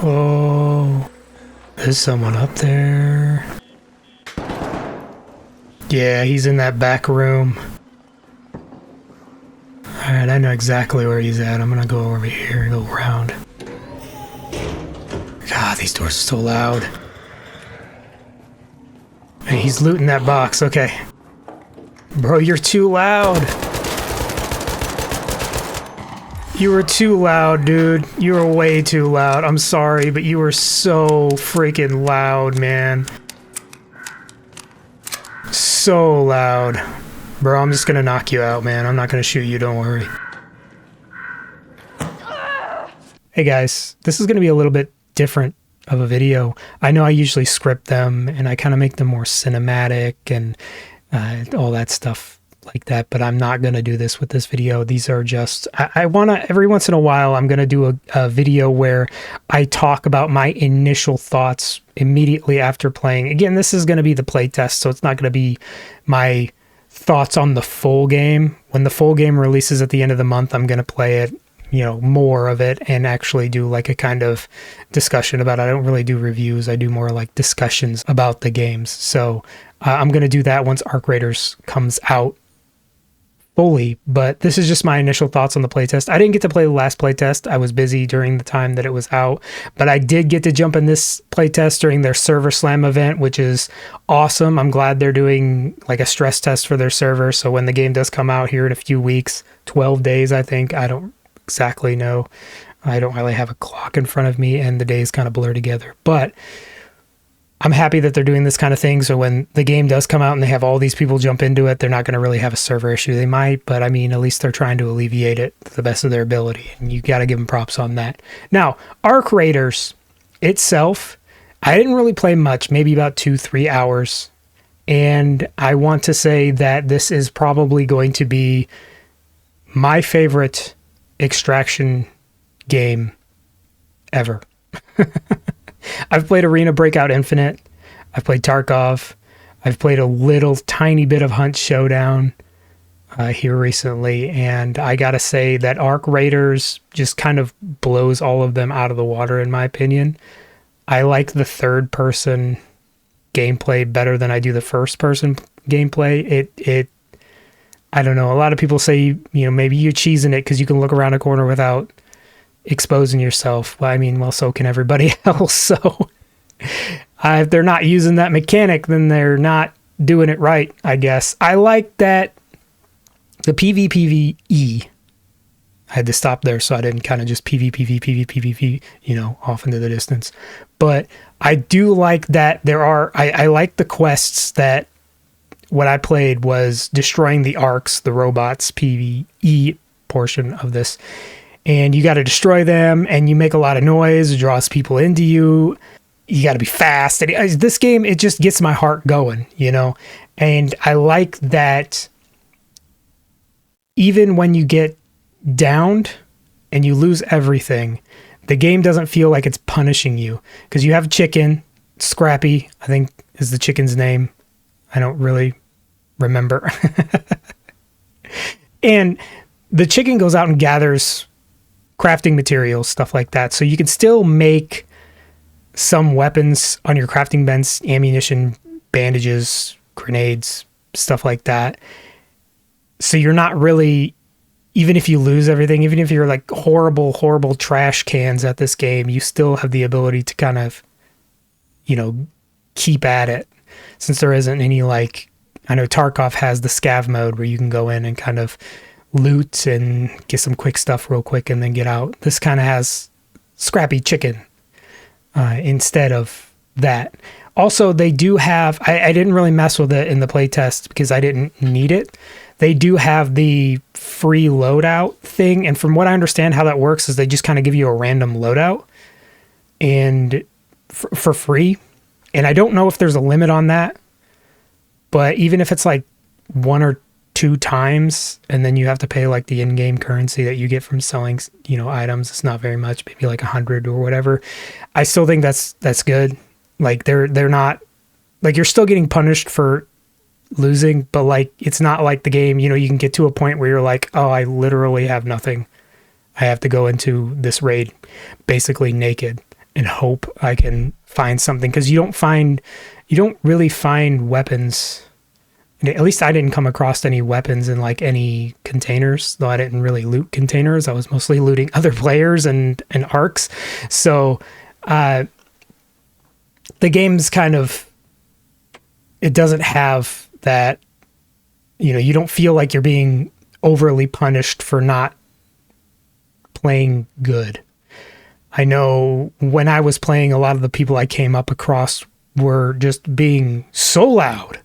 Oh, there's someone up there. Yeah, he's in that back room. Alright, I know exactly where he's at. I'm gonna go over here and go around. God, these doors are so loud. Hey, he's looting that box. Okay. Bro, you're too loud. You were too loud, dude. You were way too loud. I'm sorry, but you were so freaking loud, man. So loud. Bro, I'm just gonna knock you out, man. I'm not gonna shoot you, don't worry. Hey guys, this is gonna be a little bit different of a video. I know I usually script them and I kind of make them more cinematic and all that stuff like that, but I'm not going to do this with this video. These are just, I want to, every once in a while, I'm going to do a video where I talk about my initial thoughts immediately after playing. Again, this is going to be the playtest, so it's not going to be my thoughts on the full game. When the full game releases at the end of the month, I'm going to play it, you know, more of it and actually do like a kind of discussion about it. I don't really do reviews. I do more like discussions about the games. So I'm going to do that once Arc Raiders comes out fully, but this is just my initial thoughts on the playtest. I didn't get to play the last playtest. I was busy during the time that it was out, but I did get to jump in this playtest during their server slam event, which is awesome. I'm glad they're doing like a stress test for their server. So when the game does come out here in a few weeks, 12 days, I think, I don't exactly know. I don't really have a clock in front of me and the days kind of blur together, but I'm happy that they're doing this kind of thing. So when the game does come out and they have all these people jump into it, they're not going to really have a server issue. They might, but I mean, at least they're trying to alleviate it to the best of their ability. And you got to give them props on that. Now, Arc Raiders itself, I didn't really play much, maybe about 2-3 hours. And I want to say that this is probably going to be my favorite extraction game ever. I've played Arena Breakout Infinite. I've played Tarkov. I've played a little tiny bit of Hunt Showdown here recently. And I got to say that Arc Raiders just kind of blows all of them out of the water, in my opinion. I like the third person gameplay better than I do the first person gameplay. I don't know. A lot of people say, you know, maybe you're cheesing it because you can look around a corner without exposing yourself. Well, I mean, well, so can everybody else. So if they're not using that mechanic, then they're not doing it right, I guess. I like that the PvPvE, I had to stop there so I didn't kind of just PvPvPvPvP, you know, off into the distance. But I do like that I like the quests that what I played was destroying the arcs, the robots PvE portion of this. And you got to destroy them, and you make a lot of noise. It draws people into you. You got to be fast. And this game, it just gets my heart going, you know? And I like that even when you get downed and you lose everything, the game doesn't feel like it's punishing you. Because you have chicken, Scrappy, I think is the chicken's name. I don't really remember. And the chicken goes out and gathers crafting materials, stuff like that. So you can still make some weapons on your crafting bench, ammunition, bandages, grenades, stuff like that. So you're not really, even if you lose everything, even if you're like horrible trash cans at this game, you still have the ability to kind of, you know, keep at it. Since there isn't any, like, I know Tarkov has the scav mode where you can go in and kind of loot and get some quick stuff real quick and then get out. This kind of has Scrappy Chicken instead of that. Also, they do have, I didn't really mess with it in the playtest because I didn't need it. They do have the free loadout thing, and from what I understand how that works is they just kind of give you a random loadout and for free. And I don't know if there's a limit on that, but even if it's like 1 or 2 times, and then you have to pay like the in-game currency that you get from selling, you know, items. It's not very much, maybe like 100 or whatever. I still think that's good. Like they're not, like, you're still getting punished for losing, but like it's not like the game, you know, you can get to a point where you're like, oh, I literally have nothing. I have to go into this raid basically naked. and hope I can find something, because you don't really find weapons. At least I didn't come across any weapons in like any containers, though I didn't really loot containers. I was mostly looting other players and arcs. So the game's kind of, it doesn't have that, you don't feel like you're being overly punished for not playing good. I know when I was playing, a lot of the people I came up across were just being so loud.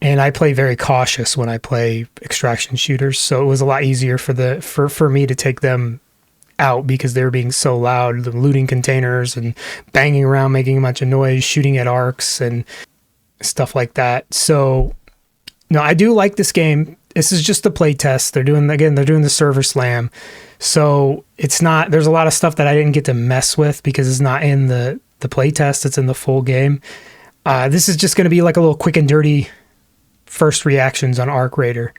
And I play very cautious when I play extraction shooters, so it was a lot easier for me to take them out because they were being so loud, looting containers and banging around, making a bunch of noise, shooting at arcs and stuff like that. So, no, I do like this game. This is just the play test. They're doing the server slam, so it's not. There's a lot of stuff that I didn't get to mess with because it's not in the play test. It's in the full game. This is just going to be like a little quick and dirty first reactions on Arc Raider,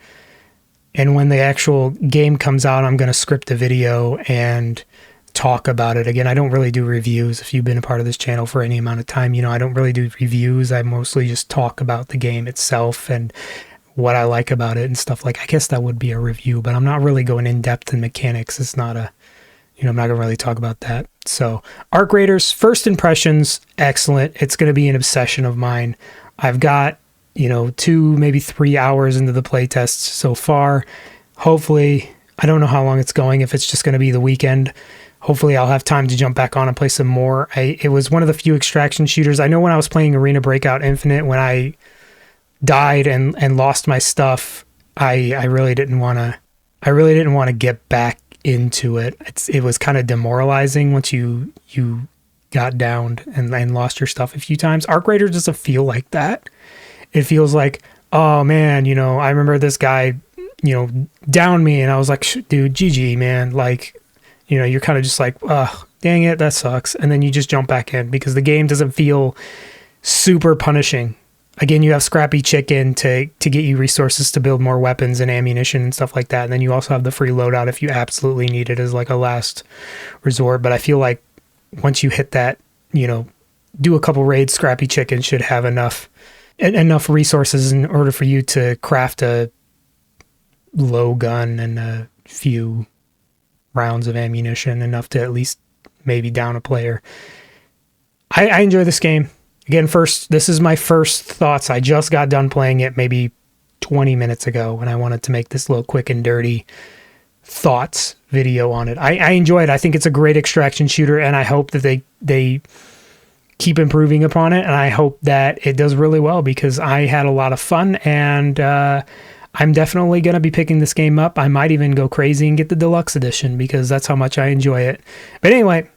and when the actual game comes out, I'm going to script a video and talk about it. Again, I don't really do reviews. If you've been a part of this channel for any amount of time, I don't really do reviews. I mostly just talk about the game itself and what I like about it and stuff. Like, I guess that would be a review, but I'm not really going in depth in mechanics. It's not a, I'm not going to really talk about that. So Arc Raiders, first impressions, excellent. It's going to be an obsession of mine. I've got 2, maybe 3 hours into the playtest so far. Hopefully, I don't know how long it's going, if it's just going to be the weekend. Hopefully I'll have time to jump back on and play some more. It was one of the few extraction shooters. I know when I was playing Arena Breakout Infinite, when I died and lost my stuff, I really didn't want to get back into it. It was kind of demoralizing once you got downed and lost your stuff a few times. Arc Raider doesn't feel like that. It feels like, oh man, I remember this guy, downed me, and I was like, dude, GG, man. Like, you're kind of just like, oh, dang it, that sucks. And then you just jump back in because the game doesn't feel super punishing. Again, you have Scrappy Chicken to get you resources to build more weapons and ammunition and stuff like that. And then you also have the free loadout if you absolutely need it as like a last resort. But I feel like once you hit that, do a couple raids, Scrappy Chicken should have enough resources in order for you to craft a low gun and a few rounds of ammunition, enough to at least maybe down a player. I enjoy this game. Again, this is my first thoughts. I just got done playing it maybe 20 minutes ago, and I wanted to make this little quick and dirty thoughts video on it. I enjoy it. I think it's a great extraction shooter, and I hope that they keep improving upon it, and I hope that it does really well because I had a lot of fun, and I'm definitely going to be picking this game up. I might even go crazy and get the deluxe edition because that's how much I enjoy it. But anyway,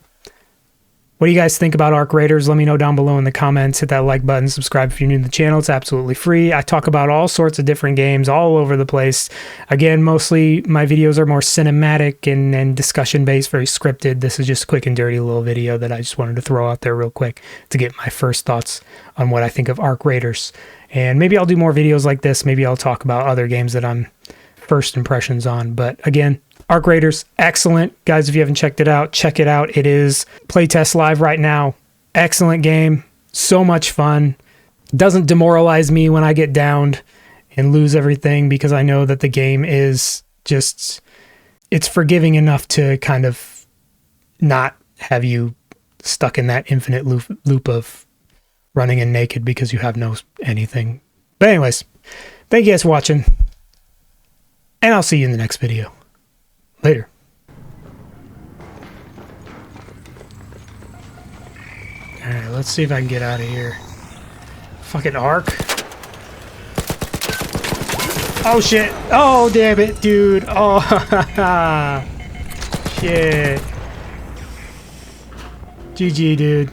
what do you guys think about Arc Raiders? Let me know down below in the comments. Hit that like button, subscribe if you're new to the channel. It's absolutely free. I talk about all sorts of different games all over the place. Again, mostly my videos are more cinematic and discussion based, very scripted. This is just a quick and dirty little video that I just wanted to throw out there real quick to get my first thoughts on what I think of Arc Raiders. And maybe I'll do more videos like this. Maybe I'll talk about other games that I'm first impressions on. But again, Arc Raiders, excellent. Guys, if you haven't checked it out, check it out. It is playtest live right now. Excellent game. So much fun. Doesn't demoralize me when I get downed and lose everything because I know that the game is just, it's forgiving enough to kind of not have you stuck in that infinite loop of running in naked because you have no anything. But anyways, thank you guys for watching, and I'll see you in the next video. Later. Alright, let's see if I can get out of here. Fucking Arc. Oh shit. Oh damn it, dude. Oh shit. GG, dude.